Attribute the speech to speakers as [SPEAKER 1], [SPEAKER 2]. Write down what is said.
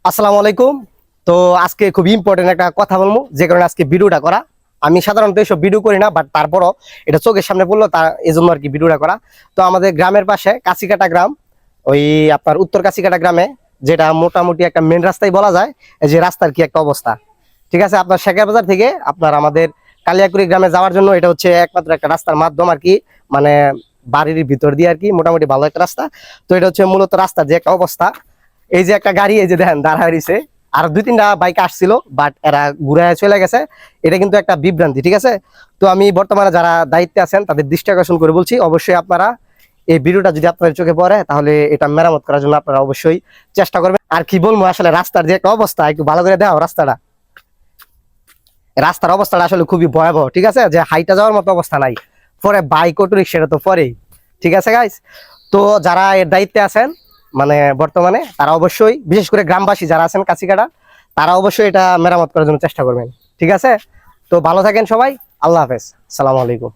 [SPEAKER 1] আসসালামু আলাইকুম। তো আজকে খুব ইম্পর্টেন্ট একটা কথা বলবো, যে কারণে আজকে ভিডিওটা করা। আমি সাধারণত এইসব ভিডিও করি না, বাট তারপরও এটা চোখের সামনে পড়লো, তার এই জন্য আর কি ভিডিওটা করা। তো আমাদের গ্রামের পাশে কাছিকাটা গ্রাম, ওই আপনার উত্তর কাছিকাটা গ্রামে, যেটা মোটামুটি একটা মেন রাস্তায় বলা যায়, এই যে রাস্তার কি একটা অবস্থা। ঠিক আছে, আপনার শেখা বাজার থেকে আপনার আমাদের কালিয়াকুড়ি গ্রামে যাওয়ার জন্য এটা হচ্ছে একমাত্র একটা রাস্তার মাধ্যম আর কি, মানে বাড়ির ভিতর দিয়ে আর কি, মোটামুটি ভালো একটা রাস্তা। তো এটা হচ্ছে মূলত রাস্তার যে একটা অবস্থা। এই যে একটা গাড়ি, এই যে দেখেন দাঁড়ায় রয়েছে, আর দুই তিনটা বাইক আসছিল, বাট এরা ঘুরে চলে গেছে। এটা কিন্তু একটা বিভ্রান্তি, ঠিক আছে। তো আমি বর্তমানে যারা দায়িত্বে আছেন তাদের দৃষ্টি আকর্ষণ করে বলছি, অবশ্যই আপনারা এই ভিডিওটা যদি আপনাদের চোখে পড়ে, তাহলে এটা মেরামত করার জন্য আপনারা অবশ্যই চেষ্টা করবেন। আর কি বলবো, আসলে রাস্তার যে একটা অবস্থা, একটু ভালো করে দেখাও রাস্তার অবস্থাটা আসলে খুবই ভয়াবহ, ঠিক আছে, যে হাইটা যাওয়ার মতো অবস্থা নাই। পরে বাইক অটো রিক্সা তো পরেই, ঠিক আছে গাইস। তো যারা এর দায়িত্বে আছেন মানে বর্তমানে, তারা অবশ্যই, বিশেষ করে গ্রামবাসী যারা আছেন কাছিকাটা, তারা অবশ্যই এটা মেরামত করার জন্য চেষ্টা করবেন, ঠিক আছে। তো ভালো থাকেন সবাই, আল্লাহ হাফেজ, সালাম আলাইকুম।